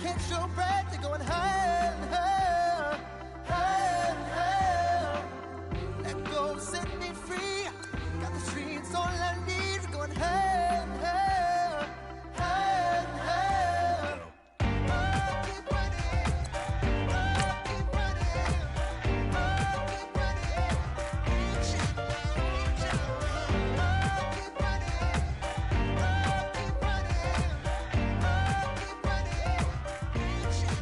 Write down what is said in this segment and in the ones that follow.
catch your breath, they're going higher and higher, higher and higher. Let go, set me free. Got the streets, all I need. We're going higher and higher, higher and higher. Oh, keep running. Oh, keep running. Oh, keep running. Reach out, reach out. Oh, keep running. Oh, keep running. Oh, keep running. Reach out,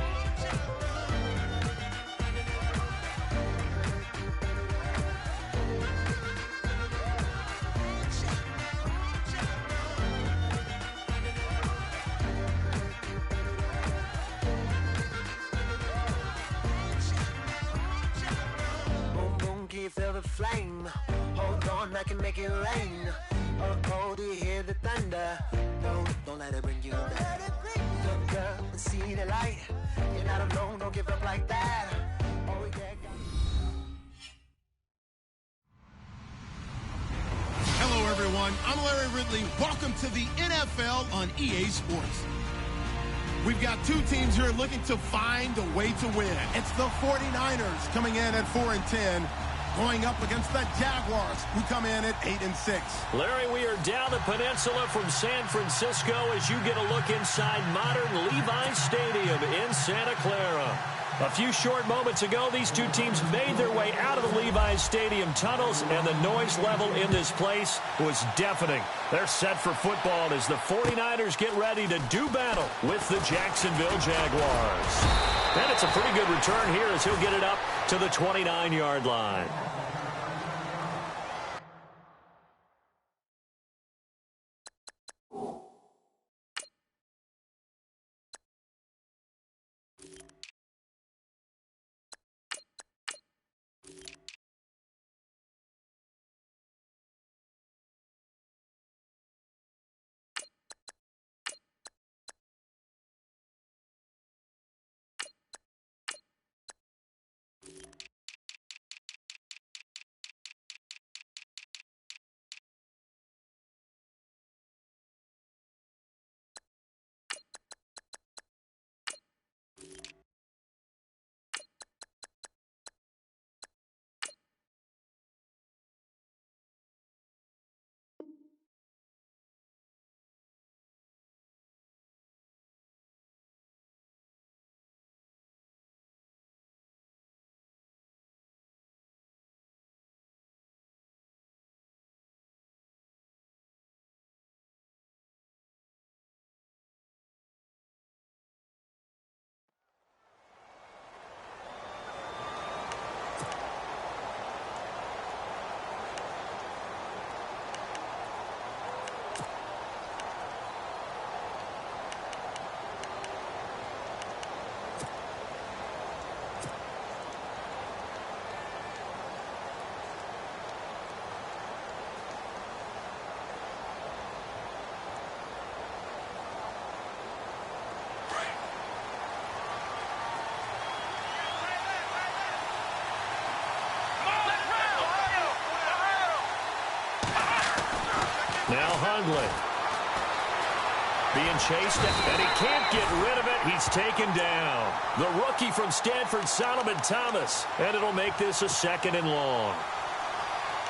reach out. Boom, boom, can you feel the flame? Hold on, I can make it rain. Oh, do you hear the thunder? Don't let it bring you down. Look up and see the light. You're not alone, don't give up like that. Oh, yeah. Hello, everyone. I'm Larry Ridley. Welcome to the NFL on EA Sports. We've got two teams here looking to find a way to win. It's the 49ers coming in at 4-10, going up against the Jaguars, who come in at 8-6. Larry, we are down the peninsula from San Francisco as you get a look inside modern Levi's Stadium in Santa Clara. A few short moments ago, these two teams made their way out of the Levi's Stadium tunnels, and the noise level in this place was deafening. They're set for football as the 49ers get ready to do battle with the Jacksonville Jaguars. And it's a pretty good return here as he'll get it up to the 29-yard line. Now Hundley being chased, and he can't get rid of it. He's taken down. The rookie from Stanford, Solomon Thomas, and it'll make this a 2nd and long.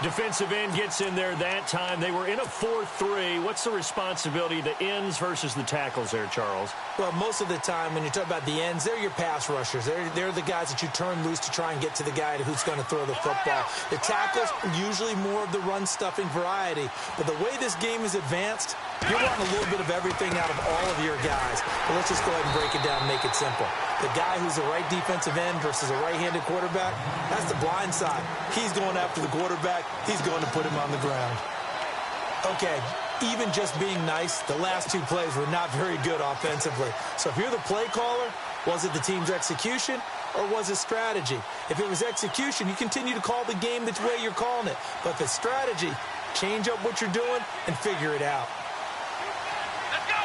Defensive end gets in there that time. They were in a 4-3. What's the responsibility of the ends versus the tackles there, Charles? Well, most of the time when you talk about the ends, they're your pass rushers. They're the guys that you turn loose to try and get to the guy who's going to throw the football. The tackles, usually more of the run-stuffing variety. But the way this game is advanced, you're wanting a little bit of everything out of all of your guys. But let's just go ahead and break it down and make it simple. The guy who's the right defensive end versus a right-handed quarterback, that's the blind side. He's going after the quarterback. He's going to put him on the ground. Okay, even just being nice, the last two plays were not very good offensively. So if you're the play caller, was it the team's execution or was it strategy? If it was execution, you continue to call the game the way you're calling it. But if it's strategy, change up what you're doing and figure it out. Let's go!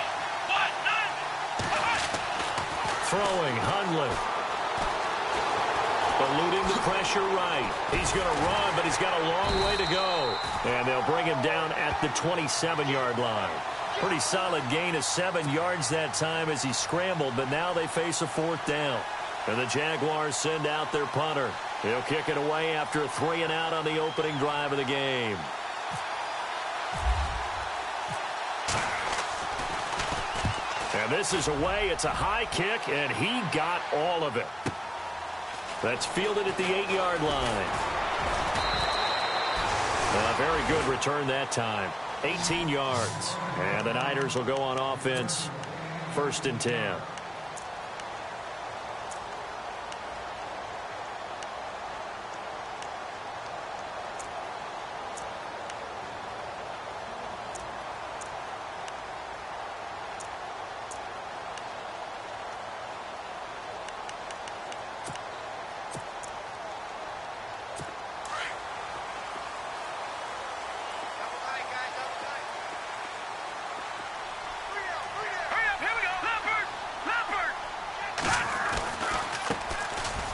1, 9, Throwing, Hundley. Eluding the pressure right. He's going to run, but he's got a long way to go. And they'll bring him down at the 27-yard line. Pretty solid gain of 7 yards that time as he scrambled, but now they face a 4th down. And the Jaguars send out their punter. He'll kick it away after a 3-and-out on the opening drive of the game. And this is away. It's a high kick, and he got all of it. That's fielded at the 8-yard line. A very good return that time. 18 yards. And the Niners will go on offense. 1st and 10.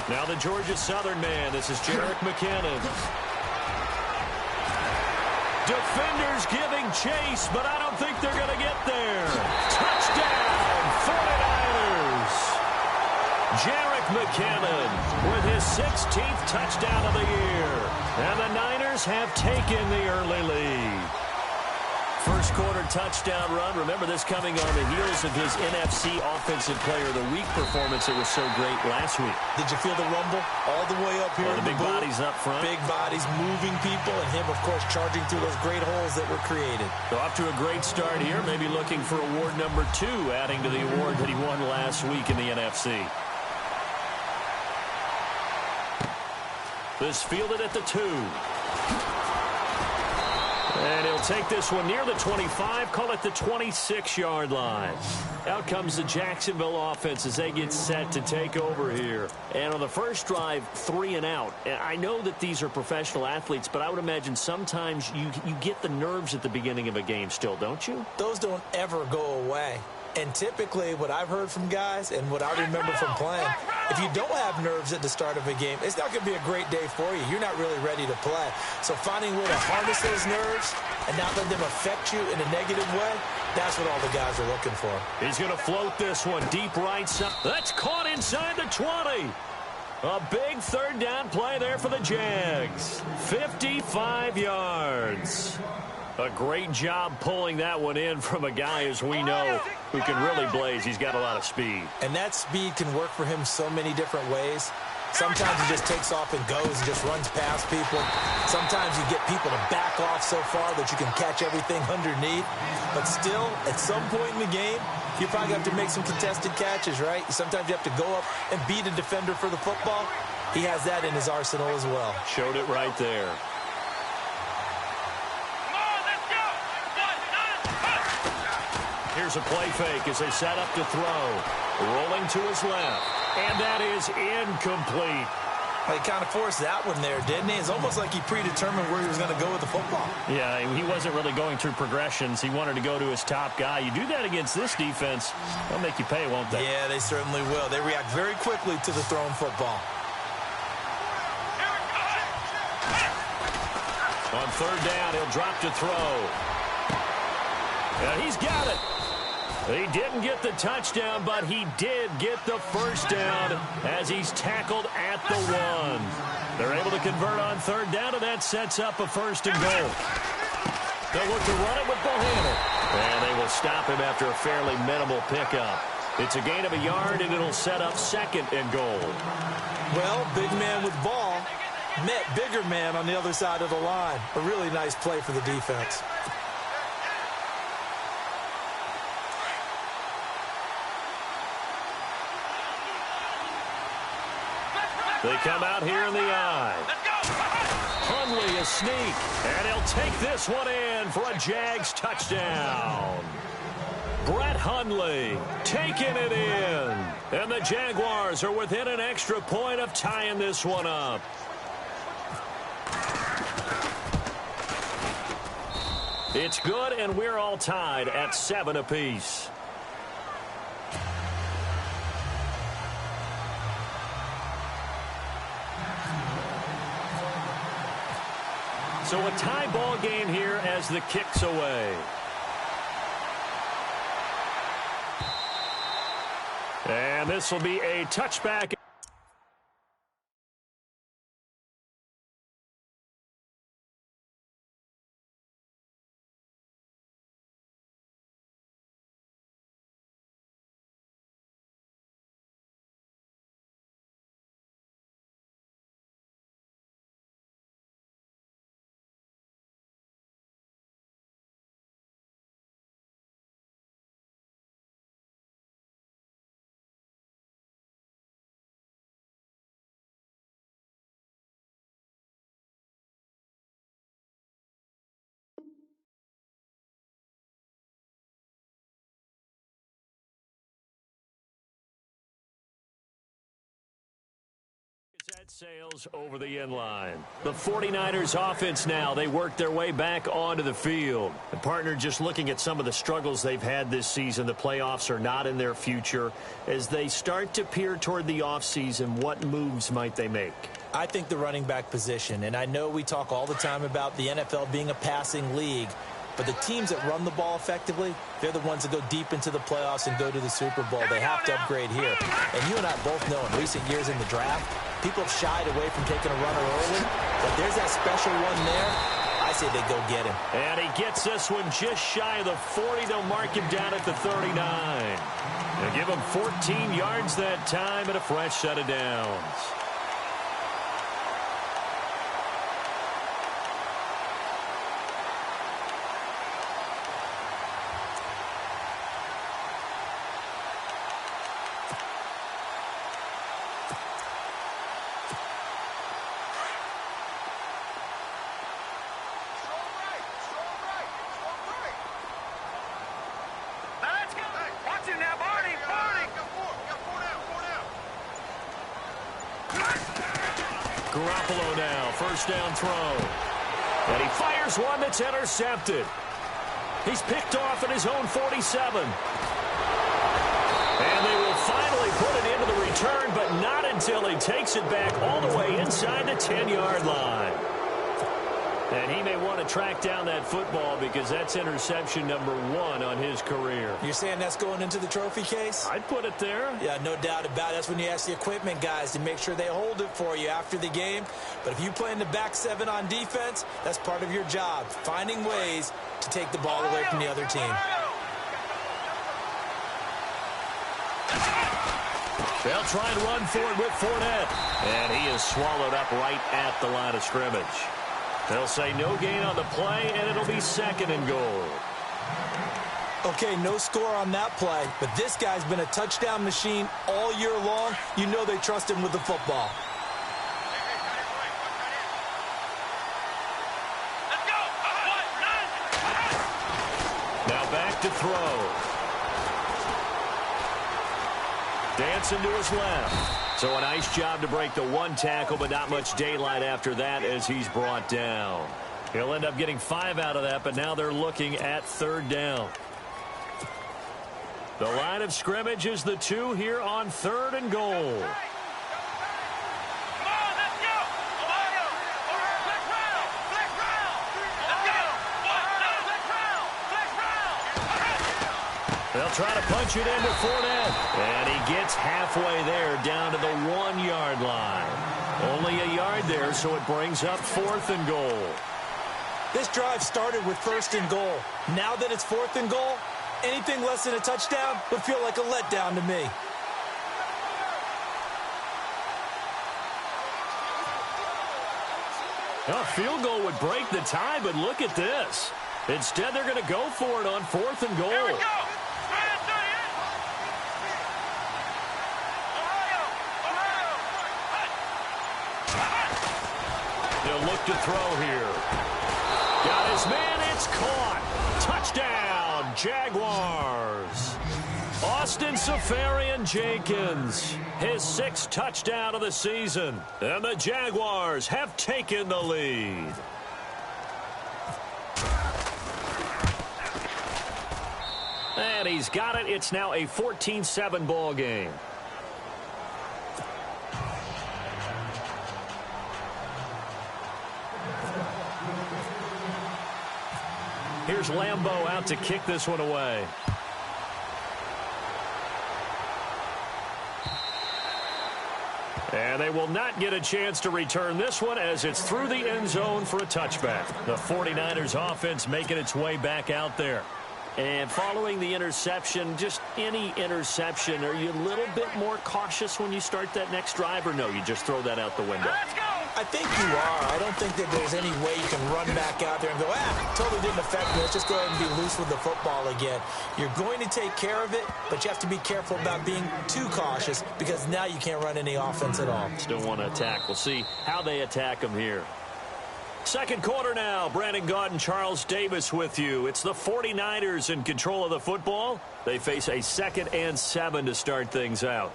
Now the Georgia Southern man. This is Jerick McKinnon. Defenders giving chase, but I don't think they're going to get there. Touchdown, 49ers. Jerick McKinnon with his 16th touchdown of the year. And the Niners have taken the early lead. First quarter touchdown run. Remember this coming on the heels of his NFC Offensive Player of the Week performance that was so great last week. Did you feel the rumble all the way up here? The big bodies up front. Big bodies moving people, and him, of course, charging through those great holes that were created. So off to a great start here. Maybe looking for award number 2, adding to the award that he won last week in the NFC. This fielded at the 2. And he'll take this one near the 25, call it the 26-yard line. Out comes the Jacksonville offense as they get set to take over here. And on the first drive, 3-and-out. I know that these are professional athletes, but I would imagine sometimes you get the nerves at the beginning of a game still, don't you? Those don't ever go away. And typically what I've heard from guys and what I remember from playing, if you don't have nerves at the start of a game, it's not going to be a great day for you. You're not really ready to play. So finding a way to harness those nerves and not let them affect you in a negative way, that's what all the guys are looking for. He's going to float this one deep right side. That's caught inside the 20. A big 3rd down play there for the Jags. 55 yards. A great job pulling that one in from a guy, as we know, who can really blaze. He's got a lot of speed. And that speed can work for him so many different ways. Sometimes he just takes off and goes and just runs past people. Sometimes you get people to back off so far that you can catch everything underneath. But still, at some point in the game, you probably have to make some contested catches, right? Sometimes you have to go up and beat a defender for the football. He has that in his arsenal as well. Showed it right there. Here's a play fake as they set up to throw. Rolling to his left. And that is incomplete. Well, he kind of forced that one there, didn't he? It's almost like he predetermined where he was going to go with the football. Yeah, he wasn't really going through progressions. He wanted to go to his top guy. You do that against this defense, they'll make you pay, won't they? Yeah, they certainly will. They react very quickly to the thrown football. On 3rd down, he'll drop to throw. And he's got it. He didn't get the touchdown, but he did get the 1st down as he's tackled at the 1. They're able to convert on 3rd down, and that sets up a 1st and goal. They'll look to run it with Bohannon. And they will stop him after a fairly minimal pickup. It's a gain of a yard, and it'll set up 2nd and goal. Well, big man with ball met bigger man on the other side of the line. A really nice play for the defense. They come out here in the eye. Hundley a sneak, and he'll take this one in for a Jags touchdown. Brett Hundley taking it in. And the Jaguars are within an extra point of tying this one up. It's good, and we're all tied at 7 apiece. So a tie ball game here as the kick's away. And this will be a touchback. That sails over the end line. The 49ers offense now, they work their way back onto the field. The partner, just looking at some of the struggles they've had this season, the playoffs are not in their future. As they start to peer toward the offseason, what moves might they make? I think the running back position, and I know we talk all the time about the NFL being a passing league, but the teams that run the ball effectively, they're the ones that go deep into the playoffs and go to the Super Bowl. They have to upgrade here. And you and I both know in recent years in the draft, people have shied away from taking a runner early, but there's that special one there. I say they go get him. And he gets this one just shy of the 40. They'll mark him down at the 39. They'll give him 14 yards that time and a fresh set of downs. Garoppolo now, first down throw. And he fires one that's intercepted. He's picked off at his own 47. And they will finally put it into the return, but not until he takes it back all the way inside the 10-yard line. And he may want to track down that football because that's interception number 1 on his career. You're saying that's going into the trophy case? I'd put it there. Yeah, no doubt about it. That's when you ask the equipment guys to make sure they hold it for you after the game. But if you play in the back 7 on defense, that's part of your job, finding ways to take the ball away from the other team. They'll try and run forward with Fournette. And he is swallowed up right at the line of scrimmage. They'll say no gain on the play, and it'll be second and goal. Okay, no score on that play, but this guy's been a touchdown machine all year long. You know they trust him with the football. Let's go. Now back to throw. Dancing to his left. So a nice job to break the one tackle, but not much daylight after that as he's brought down. He'll end up getting 5 out of that, but now they're looking at third down. The line of scrimmage is the 2 here on third and goal. They'll try to punch it in with Fournette. And he gets halfway there down to the 1-yard line. Only a yard there, so it brings up fourth and goal. This drive started with first and goal. Now that it's fourth and goal, anything less than a touchdown would feel like a letdown to me. A field goal would break the tie, but look at this. Instead, they're going to go for it on fourth and goal. Here we go. They'll look to throw here. Got his man. It's caught. Touchdown, Jaguars. Austin Seferian-Jenkins, his 6th touchdown of the season. And the Jaguars have taken the lead. And he's got it. It's now a 14-7 ball game. Here's Lambeau out to kick this one away. And they will not get a chance to return this one as it's through the end zone for a touchback. The 49ers offense making its way back out there. And following the interception, just any interception, are you a little bit more cautious when you start that next drive, or no, you just throw that out the window? Let's go! I think you are. I don't think that there's any way you can run back out there and go, totally didn't affect me. Let's just go ahead and be loose with the football again. You're going to take care of it, but you have to be careful about being too cautious because now you can't run any offense at all. Still want to attack. We'll see how they attack them here. Second quarter now. Brandon Gaudin and Charles Davis with you. It's the 49ers in control of the football. They face a 2nd and 7 to start things out.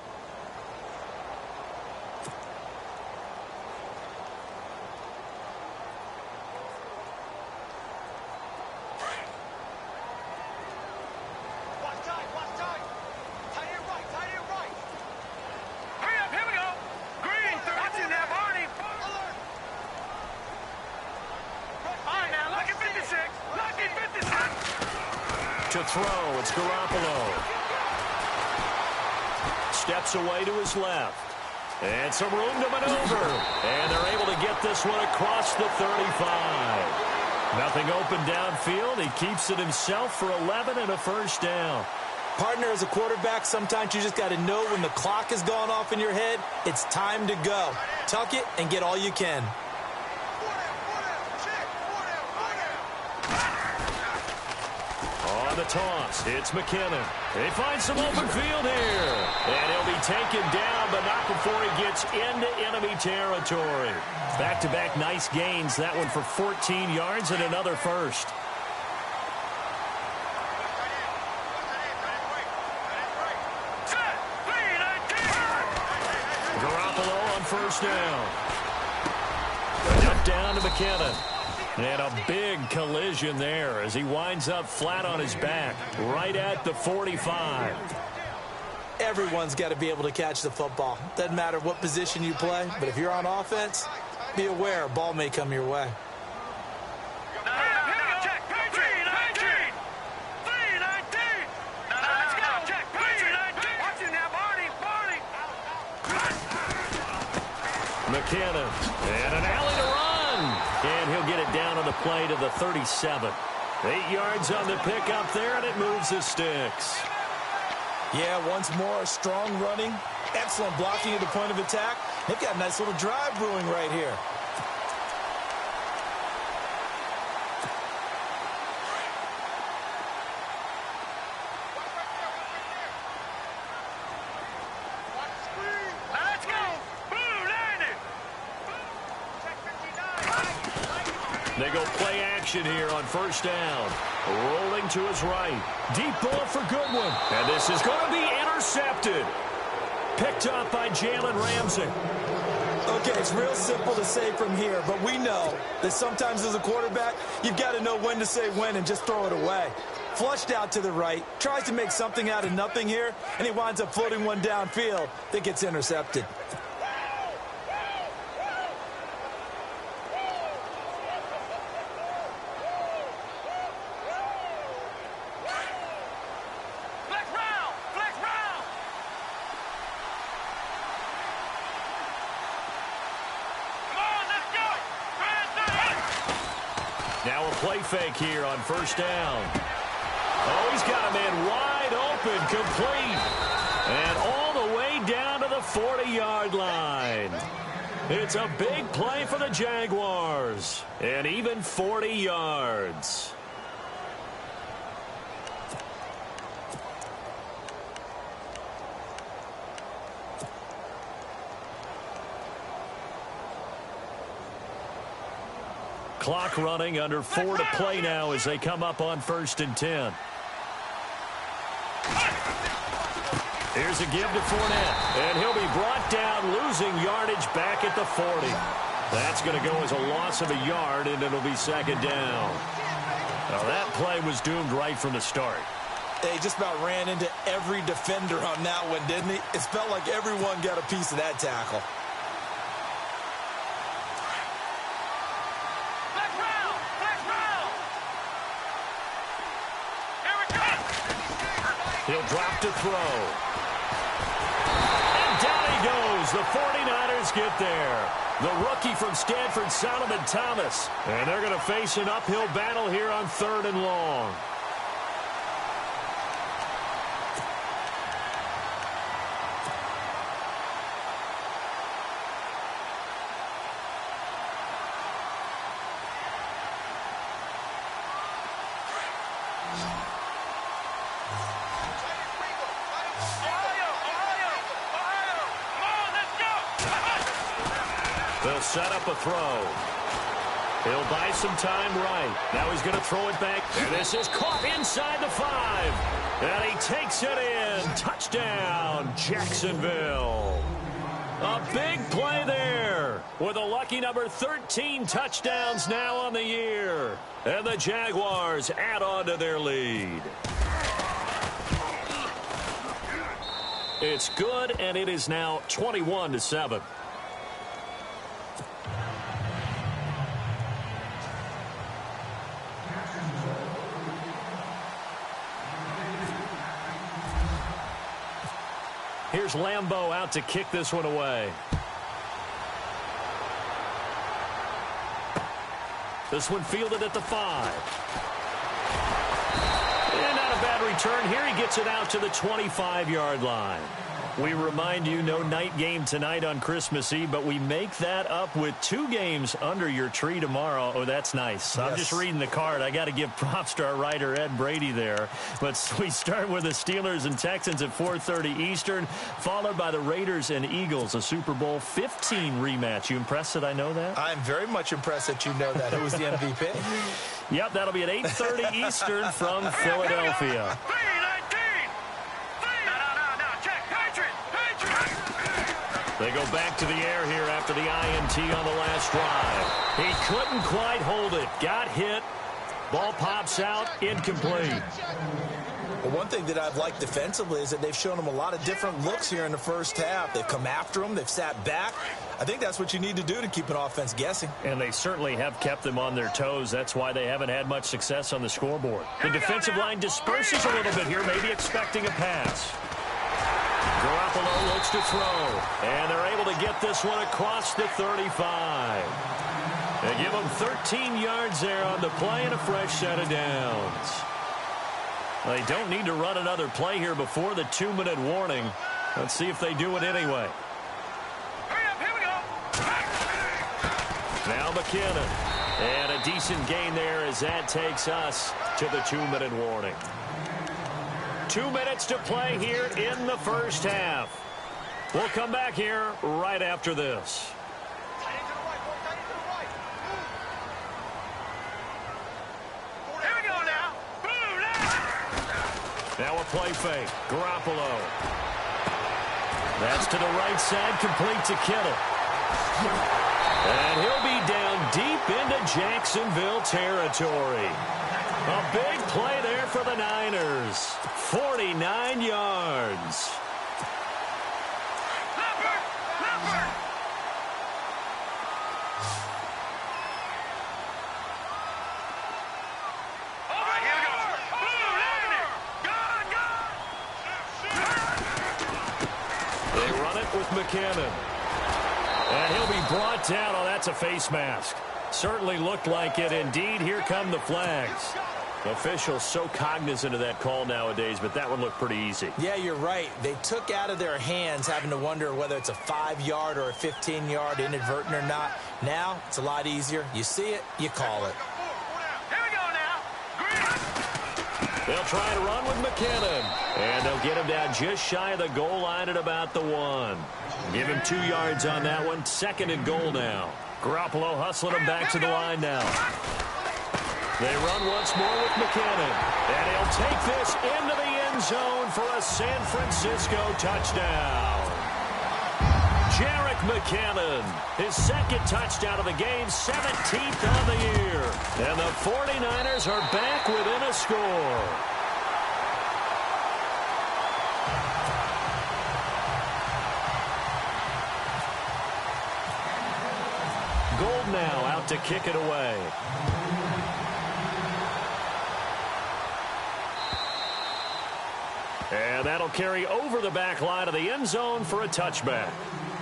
To throw, it's Garoppolo. Steps away to his left. And some room to maneuver. And they're able to get this one across the 35. Nothing open downfield. He keeps it himself for 11 and a first down. Partner, as a quarterback, sometimes you just got to know when the clock has gone off in your head, it's time to go. Tuck it and get all you can. On the toss, it's McKinnon. They find some open field here. And he'll be taken down, but not before he gets into enemy territory. Back-to-back nice gains. That one for 14 yards and another first. Garoppolo on first down. Up down to McKinnon. And a big collision there as he winds up flat on his back right at the 45. Everyone's got to be able to catch the football. Doesn't matter what position you play, but if you're on offense, be aware a ball may come your way. McKinnon, and an alley to run. And he'll get it down on the play to the 37. 8 yards on the pickup there, and it moves the sticks. Yeah, once more, strong running, excellent blocking at the point of attack. They've got a nice little drive brewing right here. They go play action here on first down. Rolling to his right. Deep ball for Goodwin. And this is going to be intercepted. Picked up by Jalen Ramsey. Okay, it's real simple to say from here, but we know that sometimes as a quarterback, you've got to know when to say when and just throw it away. Flushed out to the right, tries to make something out of nothing here, and he winds up floating one downfield that gets intercepted. Now a play fake here on first down. Oh, he's got a man wide open, complete. And all the way down to the 40-yard line. It's a big play for the Jaguars. And even 40 yards. Clock running, under 4 to play now as they come up on 1st and 10. Here's a give to Fournette, and he'll be brought down, losing yardage back at the 40. That's going to go as a loss of a yard, and it'll be 2nd down. Now that play was doomed right from the start. They just about ran into every defender on that one, didn't he? It felt like everyone got a piece of that tackle. He'll drop to throw. And down he goes as the 49ers get there. The rookie from Stanford, Solomon Thomas. And they're going to face an uphill battle here on 3rd and long. They'll set up a throw. He'll buy some time right. Now he's going to throw it back. And this is caught inside the 5. And he takes it in. Touchdown, Jacksonville. A big play there with a lucky number 13 touchdowns now on the year. And the Jaguars add on to their lead. It's good, and it is now 21-7. Here's Lambeau out to kick this one away. This one fielded at the 5. And not a bad return here. He gets it out to the 25-yard line. We remind you, no night game tonight on Christmas Eve, but we make that up with 2 games under your tree tomorrow. Oh, that's nice. Yes. I'm just reading the card. I got to give props to our writer, Ed Brady, there. But we start with the Steelers and Texans at 4:30 Eastern, followed by the Raiders and Eagles, a Super Bowl 15 rematch. You impressed that I know that? I'm very much impressed that you know that. Who was the MVP? Yep, that'll be at 8:30 Eastern from Philadelphia. They go back to the air here after the INT on the last drive. He couldn't quite hold it. Got hit. Ball pops out. Incomplete. Well, one thing that I've liked defensively is that they've shown him a lot of different looks here in the first half. They've come after him. They've sat back. I think that's what you need to do to keep an offense guessing. And they certainly have kept them on their toes. That's why they haven't had much success on the scoreboard. The defensive line disperses a little bit here, maybe expecting a pass. Garoppolo looks to throw, and they're able to get this one across the 35. They give them 13 yards there on the play and a fresh set of downs. They don't need to run another play here before the 2-minute warning. Let's see if they do it anyway. Hurry up, here we go. Now McKinnon. And a decent gain there as that takes us to the 2-minute warning. 2 minutes to play here in the first half. We'll come back here right after this. Here we go now. Boom, now a play fake. Garoppolo. That's to the right side, complete to Kittle. And he'll be down deep into Jacksonville territory. A big play there for the Niners. 49 yards. They run it with McKinnon. And he'll be brought down. Oh, that's a face mask. Certainly looked like it. Indeed, here come the flags. Officials so cognizant of that call nowadays, but that one looked pretty easy. Yeah, you're right. They took out of their hands having to wonder whether it's a 5-yard or a 15-yard inadvertent or not. Now, it's a lot easier. You see it, you call it. Here we go now. They'll try to run with McKinnon. And they'll get him down just shy of the goal line at about the 1. Give him 2 yards on that one. 2nd and goal now. Garoppolo hustling him back to the line now. They run once more with McKinnon. And he'll take this into the end zone for a San Francisco touchdown. Jerick McKinnon, his 2nd touchdown of the game, 17th on the year. And the 49ers are back within a score. Gold now out to kick it away. And that'll carry over the back line of the end zone for a touchback.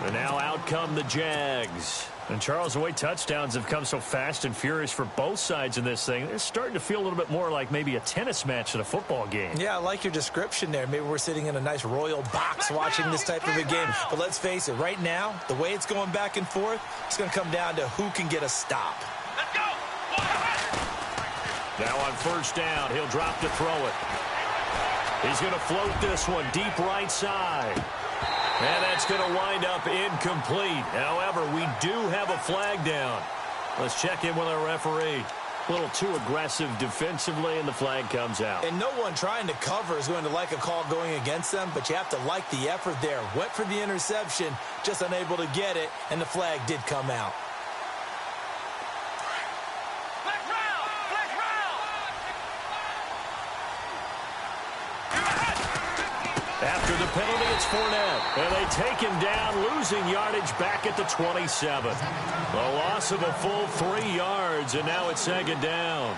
And now out come the Jags. And, Charles, the way touchdowns have come so fast and furious for both sides in this thing, it's starting to feel a little bit more like maybe a tennis match at a football game. Yeah, I like your description there. Maybe we're sitting in a nice royal box watching this type of a game. But let's face it, right now, the way it's going back and forth, it's going to come down to who can get a stop. Let's go. Now on first down, he'll drop to throw it. He's going to float this one deep right side. And that's going to wind up incomplete. However, we do have a flag down. Let's check in with our referee. A little too aggressive defensively, and the flag comes out. And no one trying to cover is going to like a call going against them, but you have to like the effort there. Went for the interception, just unable to get it, and the flag did come out. After the penalty, it's Fournette. And they take him down, losing yardage back at the 27. A loss of a full 3 yards, and now it's second down.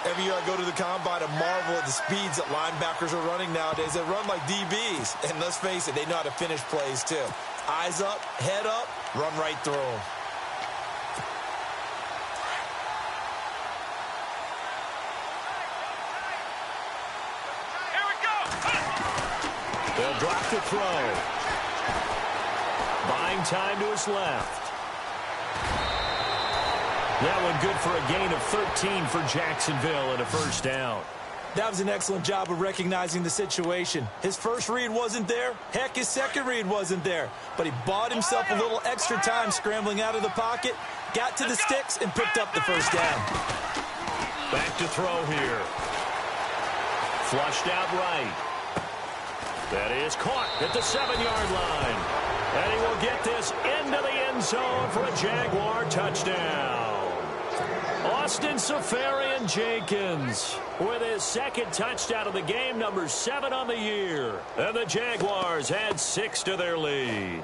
Every year I go to the combine and marvel at the speeds that linebackers are running nowadays. They run like DBs. And let's face it, they know how to finish plays too. Eyes up, head up, run right through them. They'll drop to throw. Buying time to his left. That one good for a gain of 13 for Jacksonville and a first down. That was an excellent job of recognizing the situation. His first read wasn't there. Heck, his second read wasn't there. But he bought himself a little extra time scrambling out of the pocket, got to the sticks, and picked up the first down. Back to throw here. Flushed out right. That is caught at the 7-yard line. And he will get this into the end zone for a Jaguar touchdown. Austin Seferian-Jenkins with his second touchdown of the game, number 7 on the year. And the Jaguars add 6 to their lead.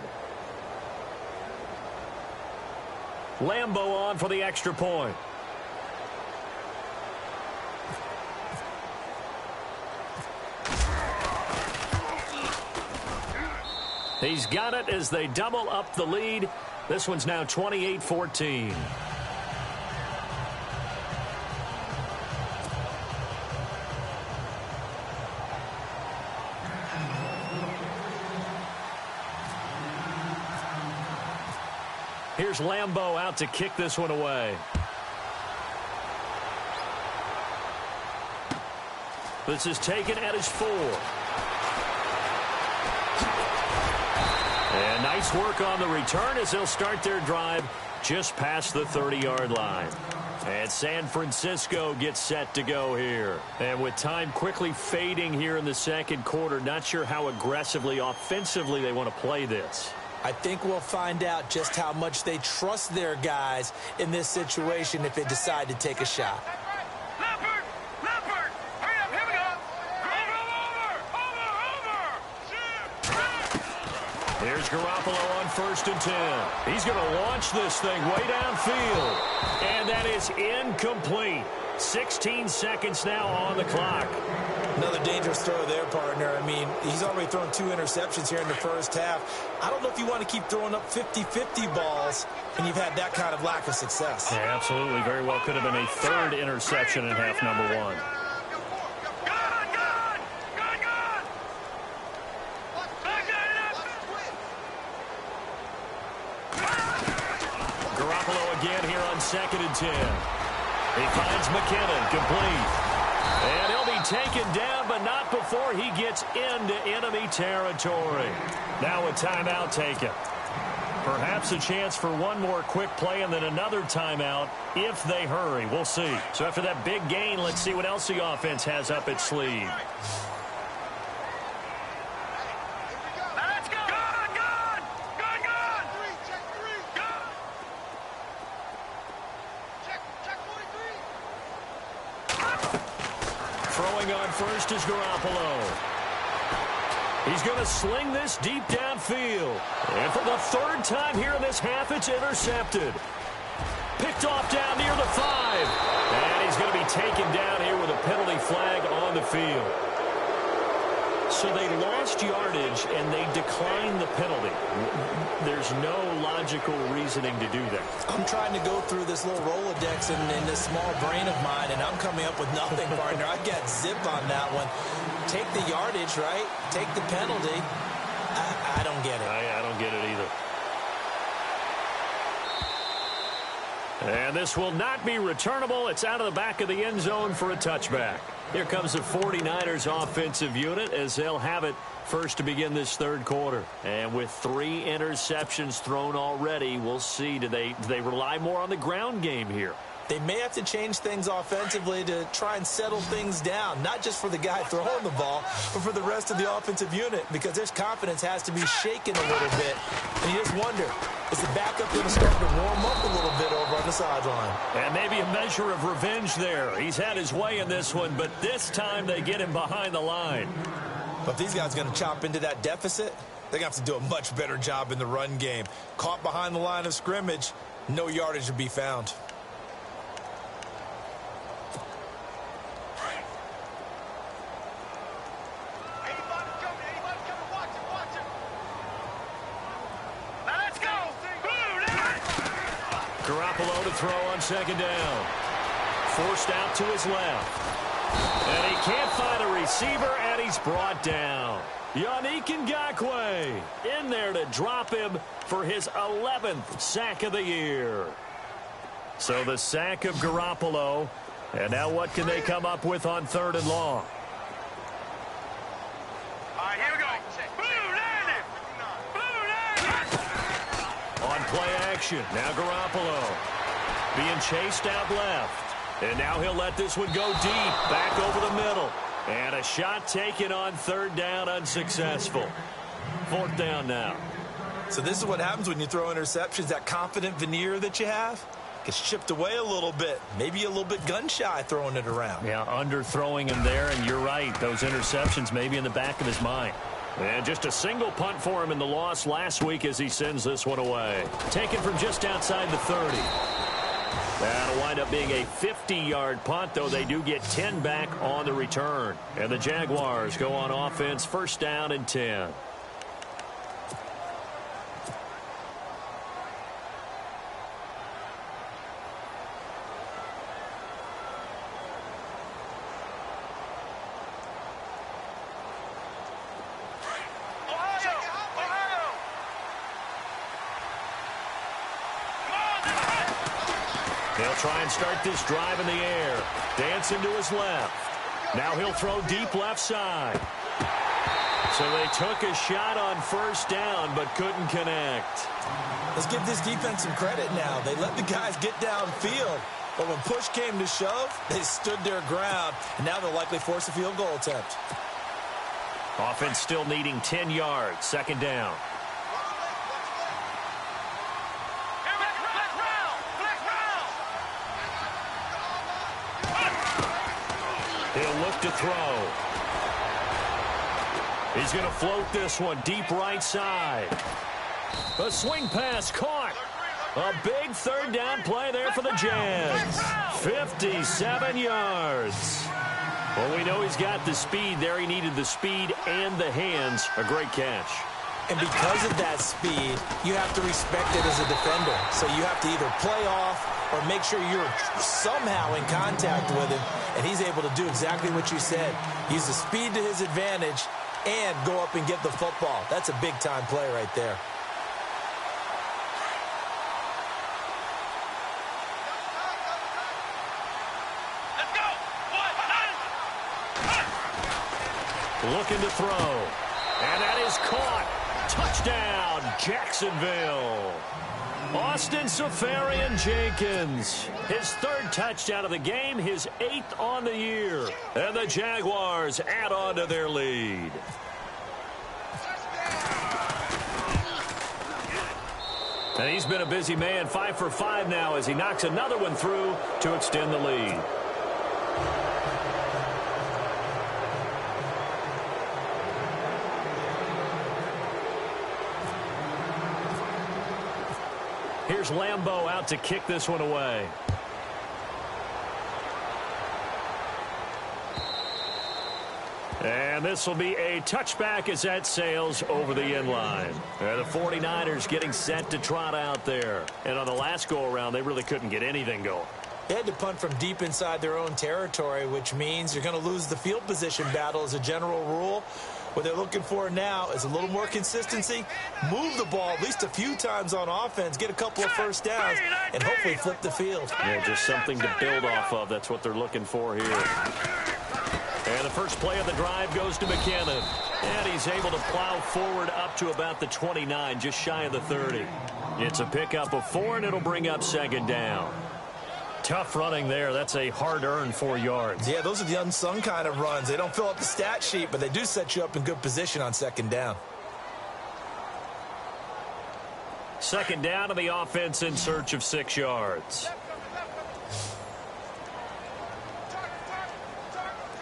Lambeau on for the extra point. He's got it as they double up the lead. This one's now 28-14. Here's Lambeau out to kick this one away. This is taken at his 4. And nice work on the return as they'll start their drive just past the 30-yard line. And San Francisco gets set to go here. And with time quickly fading here in the second quarter, not sure how aggressively, offensively they want to play this. I think we'll find out just how much they trust their guys in this situation if they decide to take a shot. Here's Garoppolo on 1st and 10. He's going to launch this thing way downfield. And that is incomplete. 16 seconds now on the clock. Another dangerous throw there, partner. I mean, he's already thrown 2 interceptions here in the first half. I don't know if you want to keep throwing up 50-50 balls, and you've had that kind of lack of success. Yeah, absolutely. Very well could have been a 3rd interception in half number 1. Again here on 2nd and 10. He finds McKinnon, complete. And he'll be taken down, but not before he gets into enemy territory. Now a timeout taken. Perhaps a chance for one more quick play and then another timeout if they hurry. We'll see. So after that big gain, let's see what else the offense has up its sleeve. First is Garoppolo. He's going to sling this deep downfield. And for the 3rd time here in this half, it's intercepted. Picked off down near the 5. And he's going to be taken down here with a penalty flag on the field. So they lost yardage, and they declined the penalty. There's no logical reasoning to do that. I'm trying to go through this little Rolodex in this small brain of mine, and I'm coming up with nothing, partner. I got zip on that one. Take the yardage, right? Take the penalty. I don't get it. I don't get it either. And this will not be returnable. It's out of the back of the end zone for a touchback. Here comes the 49ers offensive unit as they'll have it first to begin this third quarter. And with 3 interceptions thrown already, we'll see. Do they rely more on the ground game here? They may have to change things offensively to try and settle things down, not just for the guy throwing the ball, but for the rest of the offensive unit, because their confidence has to be shaken a little bit. And you just wonder, is the backup going to start to warm up a little bit over on the sideline? And maybe a measure of revenge there. He's had his way in this one, but this time they get him behind the line. But if these guys are going to chop into that deficit, they're going to have to do a much better job in the run game. Caught behind the line of scrimmage, no yardage to be found. Garoppolo to throw on second down. Forced out to his left. And he can't find a receiver, and he's brought down. Yannick Ngakoue in there to drop him for his 11th sack of the year. So the sack of Garoppolo. And now what can they come up with on 3rd and long? All right, here we go. On play action, now Garoppolo being chased out left. And now he'll let this one go deep, back over the middle. And a shot taken on 3rd down, unsuccessful. 4th down now. So this is what happens when you throw interceptions. That confident veneer that you have gets chipped away a little bit. Maybe a little bit gun-shy throwing it around. Yeah, underthrowing him there, and you're right. Those interceptions may be in the back of his mind. And just a single punt for him in the loss last week as he sends this one away. Taken from just outside the 30. That'll wind up being a 50-yard punt, though they do get 10 back on the return. And the Jaguars go on offense, 1st down and 10. They'll try and start this drive in the air. Dancing to his left. Now he'll throw deep left side. So they took a shot on 1st down but couldn't connect. Let's give this defense some credit now. They let the guys get downfield. But when push came to shove, they stood their ground. And now they'll likely force a field goal attempt. Offense still needing 10 yards. 2nd down. He'll look to throw. He's going to float this one deep right side. A swing pass caught. A big 3rd down play there for the Jags. 57 yards. Well, we know he's got the speed there. He needed the speed and the hands. A great catch. And because of that speed, you have to respect it as a defender. So you have to either play off or make sure you're somehow in contact with him. And he's able to do exactly what you said. Use the speed to his advantage and go up and get the football. That's a big-time play right there. Let's go. Looking to throw. And that is caught. Touchdown, Jacksonville. Austin Seferian-Jenkins, his 3rd touchdown of the game, his 8th on the year. And the Jaguars add on to their lead. And he's been a busy man, 5 for 5 now as he knocks another one through to extend the lead. Here's Lambeau out to kick this one away. And this will be a touchback as that sails over the end line. The 49ers getting set to trot out there. And on the last go-around, they really couldn't get anything going. They had to punt from deep inside their own territory, which means you're going to lose the field position battle as a general rule. What they're looking for now is a little more consistency, move the ball at least a few times on offense, get a couple of first downs, and hopefully flip the field. Yeah, just something to build off of. That's what they're looking for here. And the first play of the drive goes to McKinnon. And he's able to plow forward up to about the 29, just shy of the 30. It's a pickup of 4, and it'll bring up second down. Tough running there. That's a hard-earned 4 yards. Yeah, those are the unsung kind of runs. They don't fill up the stat sheet, but they do set you up in good position on second down. Second down, and the offense in search of 6 yards.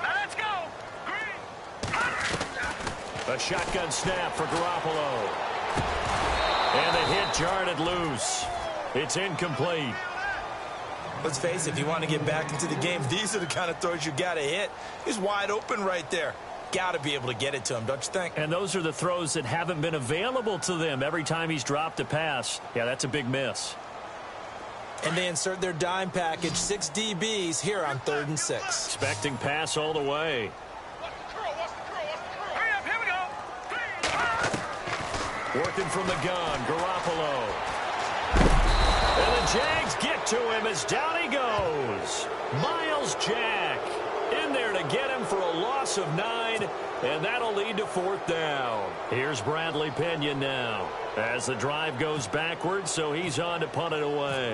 Let's go. A shotgun snap for Garoppolo. And the hit jarred it loose. It's incomplete. Let's face it, if you want to get back into the game, these are the kind of throws you got to hit. He's wide open right there. Got to be able to get it to him, don't you think? And those are the throws that haven't been available to them every time he's dropped a pass. Yeah, that's a big miss. And they insert their dime package, 6 DBs here on 3rd and 6. Expecting pass all the way. Hurry up, here we go. Working from the gun, Garoppolo. And the Jags get to him as down he goes. Miles Jack in there to get him for a loss of 9, and that'll lead to 4th down. Here's Bradley Pinion now as the drive goes backwards, so he's on to punt it away.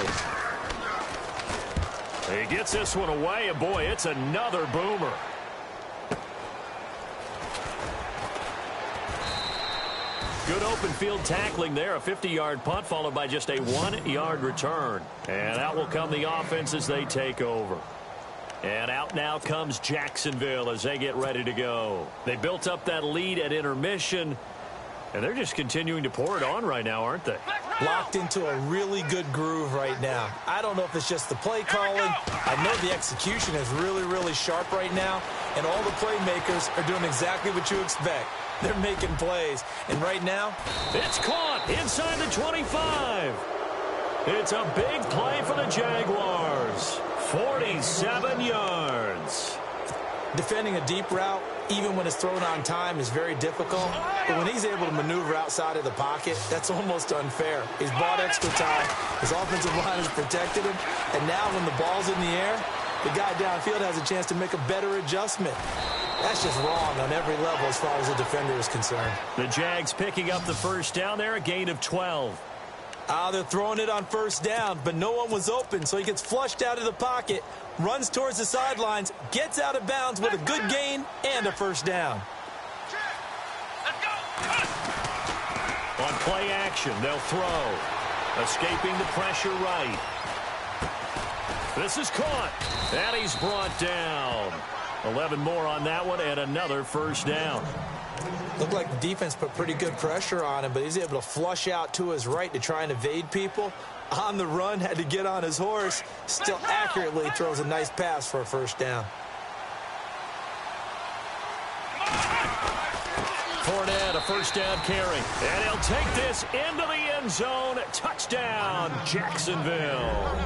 He gets this one away, and boy, it's another boomer. Good open field tackling there. A 50-yard punt followed by just a 1-yard return. And out will come the offense as they take over. And out now comes Jacksonville as they get ready to go. They built up that lead at intermission, and they're just continuing to pour it on right now, aren't they? Locked into a really good groove right now. I don't know if it's just the play calling. I know the execution is really, really sharp right now, and all the playmakers are doing exactly what you expect. They're making plays. And right now, it's caught inside the 25. It's a big play for the Jaguars. 47 yards. Defending a deep route, even when it's thrown on time, is very difficult. But when he's able to maneuver outside of the pocket, that's almost unfair. He's bought extra time. His offensive line has protected him. And now when the ball's in the air, the guy downfield has a chance to make a better adjustment. That's just wrong on every level as far as the defender is concerned. The Jags picking up the first down there, a gain of 12. They're throwing it on first down, but no one was open, so he gets flushed out of the pocket, runs towards the sidelines, gets out of bounds with a good gain and a first down. Let's go. On play action, they'll throw. Escaping the pressure right. This is caught. And he's brought down. 11 more on that one and another first down. Looked like the defense put pretty good pressure on him, but he's able to flush out to his right to try and evade people. On the run, had to get on his horse. Still accurately throws a nice pass for a first down. Fournette, a first down carry. And he'll take this into the end zone. Touchdown, Jacksonville.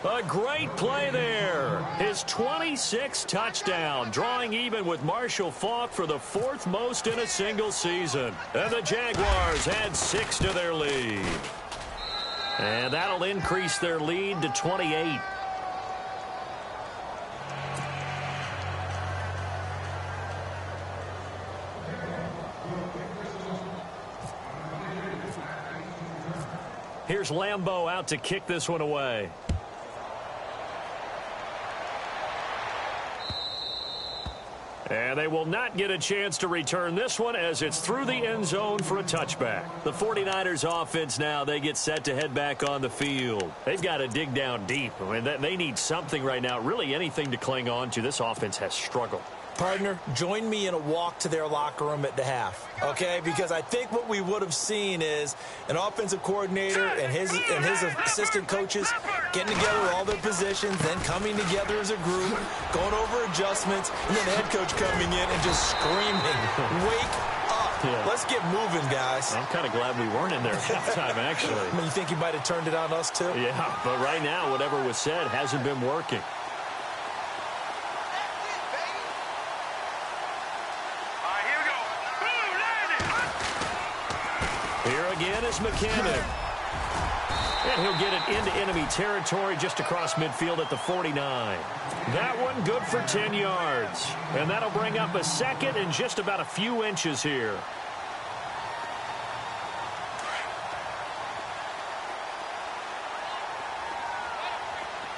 A great play there. His 26th touchdown, drawing even with Marshall Faulk for the 4th most in a single season. And the Jaguars add 6 to their lead. And that'll increase their lead to 28. Here's Lambeau out to kick this one away. And they will not get a chance to return this one as it's through the end zone for a touchback. The 49ers offense now, they get set to head back on the field. They've got to dig down deep. I mean, they need something right now, really anything to cling on to. This offense has struggled. Partner, join me in a walk to their locker room at the half, okay? Because I think what we would have seen is an offensive coordinator and his assistant coaches getting together with all their positions, then coming together as a group, going over adjustments, and then the head coach coming in and just screaming, "Wake up. Yeah. Let's get moving, guys." I'm kind of glad we weren't in there at halftime, actually. I mean, you think he might have turned it on us, too? Yeah, but right now, whatever was said hasn't been working. Here again is McKinnon. And he'll get it into enemy territory just across midfield at the 49. That one good for 10 yards. And that'll bring up a second and just about a few inches here.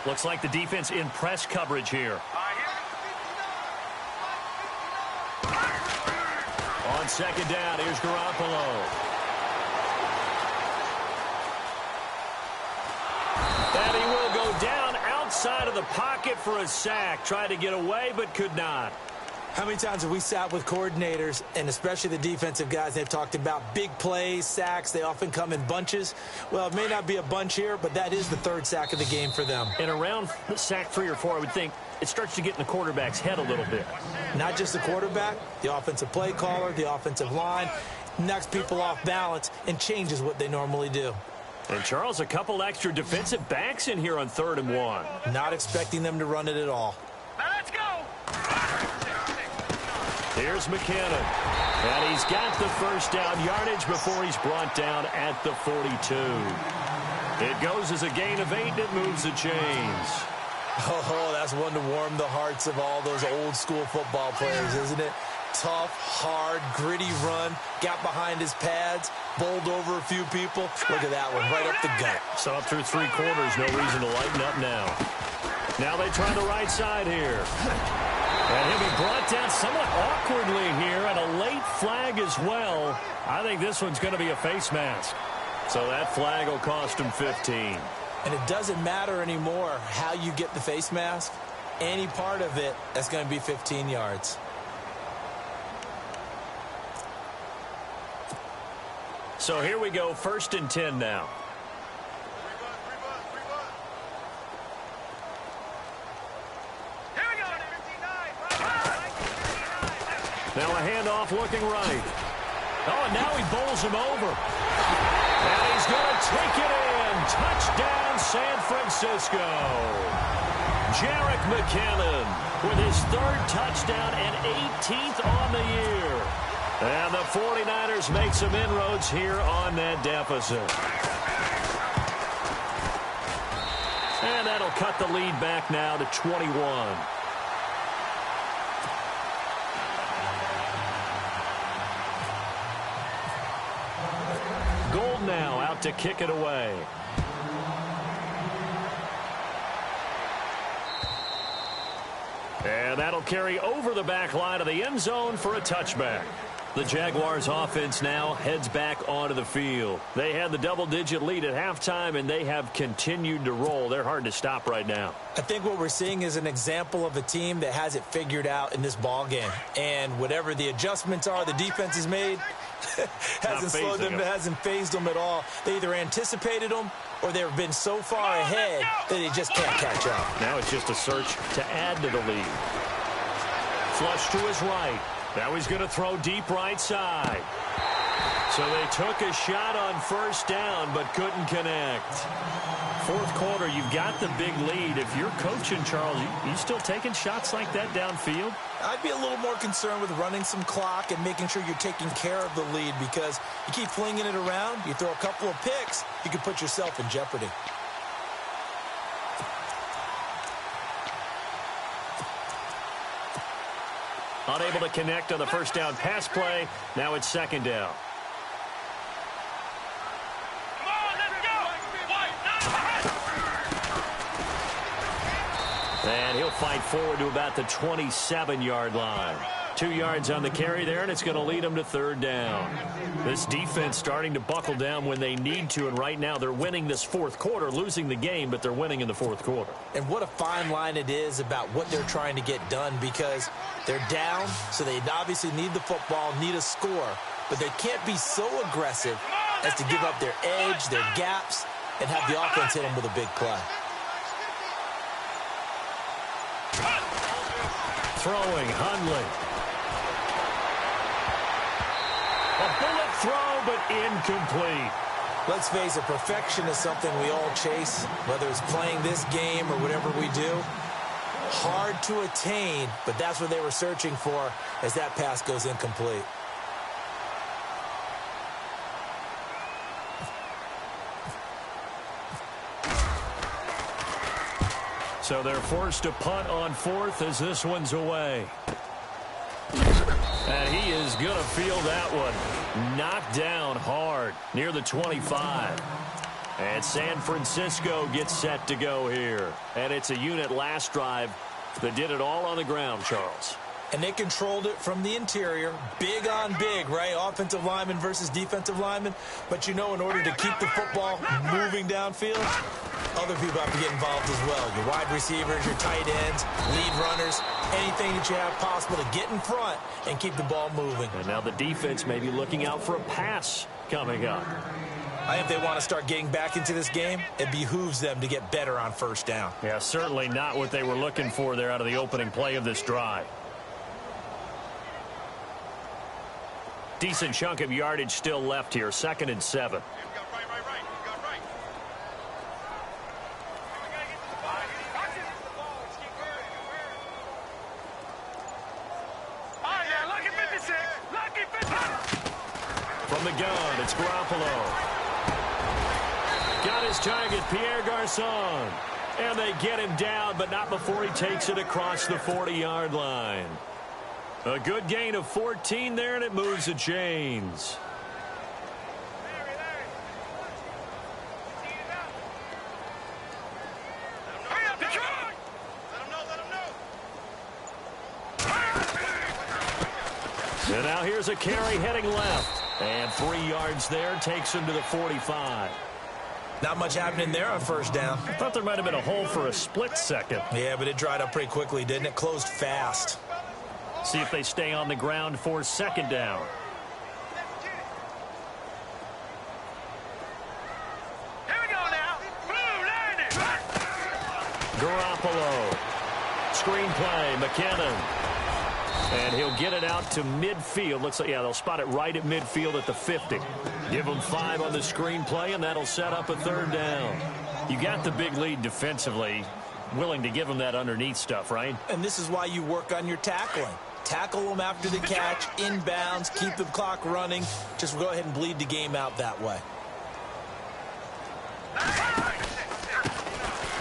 Looks like the defense in press coverage here. On second down, here's Garoppolo. And he will go down outside of the pocket for a sack. Tried to get away, but could not. How many times have we sat with coordinators, and especially the defensive guys, they've talked about big plays, sacks. They often come in bunches. Well, it may not be a bunch here, but that is the third sack of the game for them. And around sack 3 or 4, I would think it starts to get in the quarterback's head a little bit. Not just the quarterback, the offensive play caller, the offensive line, knocks people off balance and changes what they normally do. And, Charles, a couple extra defensive backs in here on 3rd and 1. Not expecting them to run it at all. Now let's go. Here's McKinnon. And he's got the first down yardage before he's brought down at the 42. It goes as a gain of 8, and it moves the chains. Oh, that's one to warm the hearts of all those old school football players, isn't it? Tough, hard, gritty run, got behind his pads, bowled over a few people. Look at that one, right up the gut. So up through 3 quarters, no reason to lighten up now. Now they try the right side here. And he'll be brought down somewhat awkwardly here, and a late flag as well. I think this one's going to be a face mask. So that flag will cost him 15. And it doesn't matter anymore how you get the face mask. Any part of it, that's going to be 15 yards. So here we go, 1st and 10 now. Here we go. Now a handoff looking right. Oh, and now he bowls him over. And he's going to take it in. Touchdown, San Francisco. Jerick McKinnon with his 3rd touchdown and 18th on the year. And the 49ers make some inroads here on that deficit. And that'll cut the lead back now to 21. Gold now out to kick it away. And that'll carry over the back line of the end zone for a touchback. The Jaguars offense now heads back onto the field. They had the double-digit lead at halftime, and they have continued to roll. They're hard to stop right now. I think what we're seeing is an example of a team that has it figured out in this ball game. And whatever the adjustments are the defense has made, hasn't slowed them, hasn't phased them at all. They either anticipated them or they've been so far ahead that they just can't catch up. Now it's just a search to add to the lead. Flush to his right. Now he's going to throw deep right side. So they took a shot on 1st down but couldn't connect. 4th quarter, you've got the big lead. If you're coaching, Charles, you still taking shots like that downfield? I'd be a little more concerned with running some clock and making sure you're taking care of the lead, because you keep flinging it around, you throw a couple of picks, you can put yourself in jeopardy. Unable to connect on the 1st down pass play. Now it's 2nd down. Come on, let's go. And he'll fight forward to about the 27-yard line. 2 yards on the carry there, and it's going to lead them to third down. This defense starting to buckle down when they need to, and right now they're winning this fourth quarter, losing the game, but they're winning in the fourth quarter. And what a fine line it is about what they're trying to get done, because they're down, so they obviously need the football, need a score, but they can't be so aggressive as to give up their edge, their gaps, and have the offense hit them with a big play. Throwing, Hundley. A bullet throw, but incomplete. Let's face it, perfection is something we all chase, whether it's playing this game or whatever we do. Hard to attain, but that's what they were searching for as that pass goes incomplete. So they're forced to punt on fourth as this one's away. And he is going to feel that one. Knocked down hard near the 25. And San Francisco gets set to go here. And it's a unit last drive that did it all on the ground, Charles. And they controlled it from the interior. Big on big, right? Offensive lineman versus defensive lineman. But you know, in order to keep the football moving downfield, other people have to get involved as well. Your wide receivers, your tight ends, lead runners, anything that you have possible to get in front and keep the ball moving. And now the defense may be looking out for a pass coming up. I think if they want to start getting back into this game, it behooves them to get better on first down. Yeah, certainly not what they were looking for there out of the opening play of this drive. Decent chunk of yardage still left here. 2nd and 7. From the gun, it's Garoppolo. Got his target, Pierre Garçon. And they get him down, but not before he takes it across the 40-yard line. A good gain of 14 there, and it moves the chains. And now here's a carry heading left. And 3 yards there takes him to the 45. Not much happening there on first down. I thought there might have been a hole for a split second. Yeah, but it dried up pretty quickly, didn't it? Closed fast. See if they stay on the ground for 2nd down. Here we go now. Blue line it. Garoppolo. Screenplay, McKinnon. And he'll get it out to midfield. Looks like, yeah, they'll spot it right at midfield at the 50. Give them 5 on the screenplay, and that'll set up a 3rd down. You got the big lead defensively. Willing to give them that underneath stuff, right? And this is why you work on your tackling. Tackle them after the catch, inbounds, keep the clock running. Just go ahead and bleed the game out that way.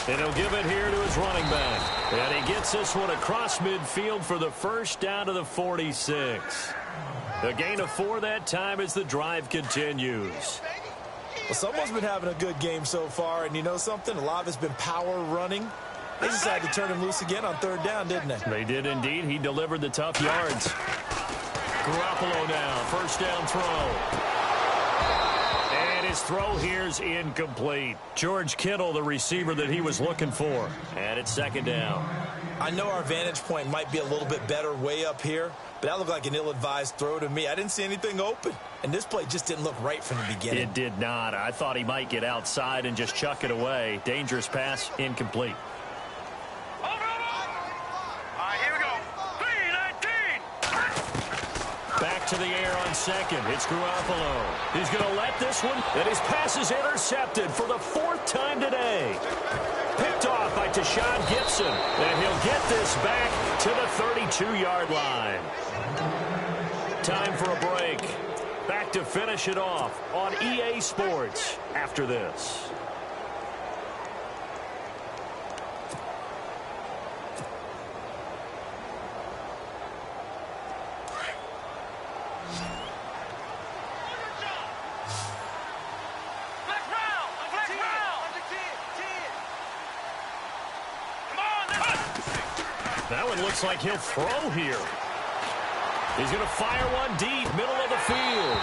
And he'll give it here to his running back. And he gets this one across midfield for the 1st down to the 46. A gain of 4 that time as the drive continues. Well, someone's been having a good game so far, and you know something? A lot of it's been power running. They decided to turn him loose again on 3rd down, didn't they? They did indeed. He delivered the tough yards. Garoppolo now, 1st down throw. And his throw here's incomplete. George Kittle, the receiver that he was looking for. And it's 2nd down. I know our vantage point might be a little bit better way up here, but that looked like an ill-advised throw to me. I didn't see anything open, and this play just didn't look right from the beginning. It did not. I thought he might get outside and just chuck it away. Dangerous pass, incomplete. Back to the air on 2nd. It's Garoppolo. He's going to let this one, and his pass is intercepted for the 4th time today. Picked off by Tashawn Gibson, and he'll get this back to the 32-yard line. Time for a break. Back to finish it off on EA Sports after this. That one looks like he'll throw here. He's going to fire one deep, middle of the field.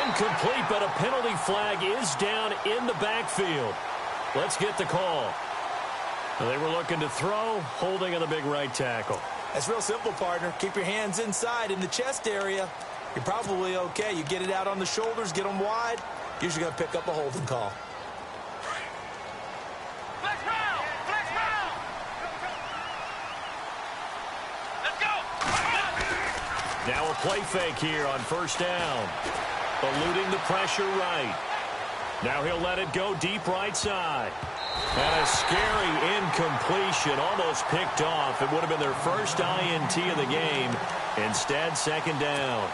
Incomplete, but a penalty flag is down in the backfield. Let's get the call. They were looking to throw, holding on the big right tackle. That's real simple, partner. Keep your hands inside in the chest area. You're probably okay. You get it out on the shoulders, get them wide. Usually going to pick up a holding call. Flex round! Flex round! Let's go! Now a play fake here on first down. Eluding the pressure right. Now he'll let it go deep right side. And a scary incompletion, almost picked off. It would have been their first INT of the game. Instead, second down.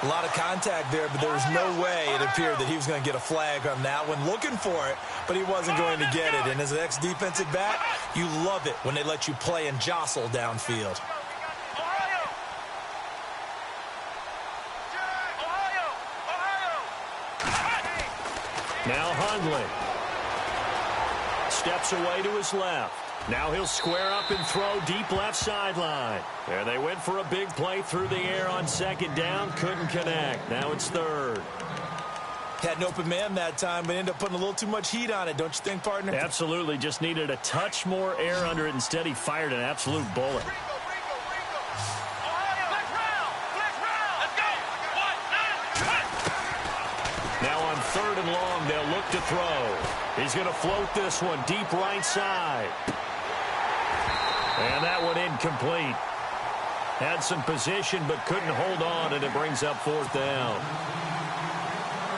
A lot of contact there, but there was no way it appeared that he was going to get a flag on that one. Looking for it, but he wasn't going to get it. And as an ex-defensive back, you love it when they let you play and jostle downfield. Now Hundley steps away to his left. Now he'll square up and throw deep left sideline. There they went for a big play through the air on second down. Couldn't connect. Now it's third. Had an open man that time, but ended up putting a little too much heat on it, don't you think, partner? Absolutely. Just needed a touch more air under it. Instead, he fired an absolute bullet. Now on third and long, they'll look to throw. He's going to float this one deep right side. And that one incomplete. Had some position but couldn't hold on, and it brings up fourth down.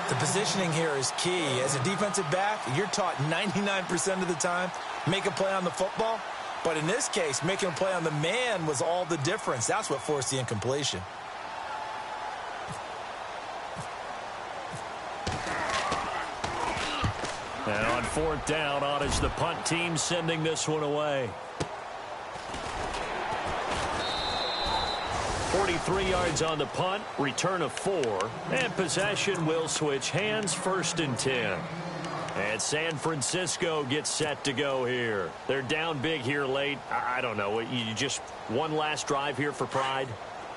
The positioning here is key. As a defensive back, you're taught 99% of the time, make a play on the football. But in this case, making a play on the man was all the difference. That's what forced the incompletion. And on fourth down, on is the punt team sending this one away. 43 yards on the punt, return of 4, and possession will switch hands, first and 10. And San Francisco gets set to go here. They're down big here late. I don't know. You just one last drive here for pride?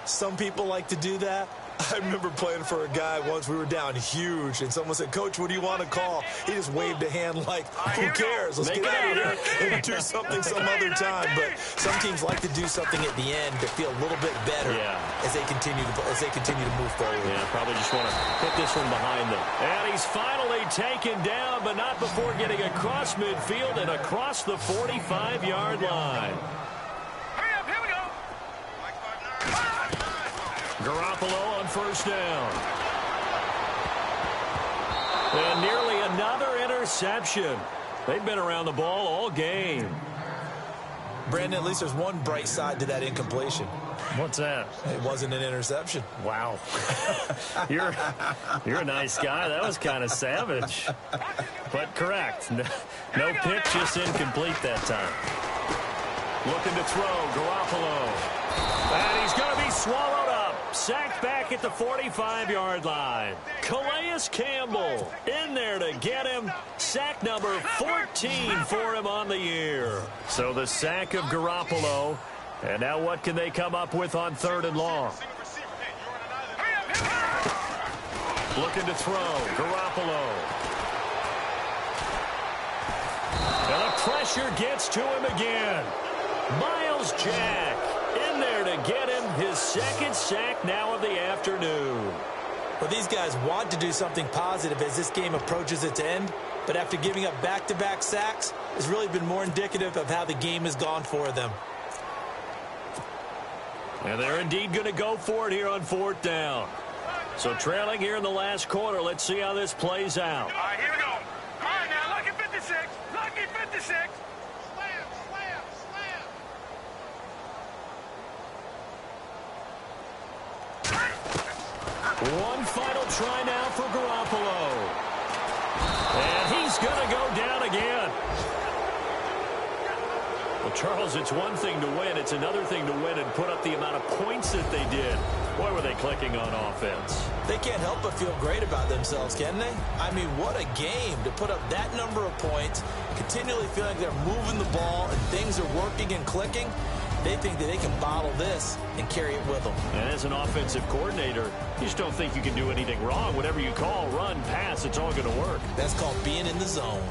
Some people like to do that. I remember playing for a guy once. We were down huge, and someone said, "Coach, what do you want to call?" He just waved a hand like, "Who cares? Let's get out of here and do something some other time." But some teams like to do something at the end to feel a little bit better as they continue to move forward. Yeah, probably just want to put this one behind them. And he's finally taken down, but not before getting across midfield and across the 45-yard line. Garoppolo on first down. And nearly another interception. They've been around the ball all game. Brandon, at least there's one bright side to that incompletion. What's that? It wasn't an interception. Wow. You're a nice guy. That was kind of savage. But correct. No pick, just incomplete that time. Looking to throw, Garoppolo. And he's going to be swallowed up. Sacked back at the 45-yard line. Calais Campbell in there to get him. Sack number 14 for him on the year. So the sack of Garoppolo. And now what can they come up with on third and long? Looking to throw. Garoppolo. And the pressure gets to him again. Miles Jack in there to get him his second sack now of the afternoon. Well, these guys want to do something positive as this game approaches its end, but after giving up back-to-back sacks, it's really been more indicative of how the game has gone for them. And they're indeed going to go for it here on fourth down. So trailing here in the last quarter, let's see how this plays out. All right, here we go. All right, now, lucky 56. Lucky 56. One final try now for Garoppolo. And he's going to go down again. Well, Charles, it's one thing to win. It's another thing to win and put up the amount of points that they did. Boy, were they clicking on offense. They can't help but feel great about themselves, can they? I mean, what a game to put up that number of points, continually feeling like they're moving the ball and things are working and clicking. They think that they can bottle this and carry it with them. And as an offensive coordinator, you just don't think you can do anything wrong. Whatever you call, run, pass, it's all going to work. That's called being in the zone.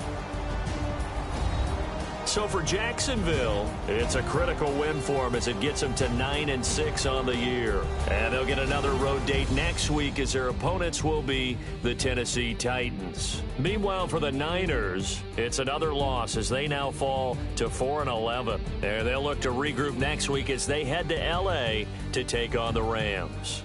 So for Jacksonville, it's a critical win for them as it gets them to 9-6 on the year. And they'll get another road date next week as their opponents will be the Tennessee Titans. Meanwhile, for the Niners, it's another loss as they now fall to 4-11. There, they'll look to regroup next week as they head to L.A. to take on the Rams.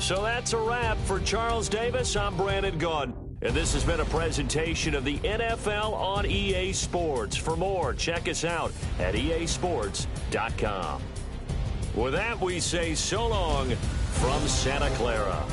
So that's a wrap. For Charles Davis, I'm Brandon Gaudin. And this has been a presentation of the NFL on EA Sports. For more, check us out at easports.com. With that, we say so long from Santa Clara.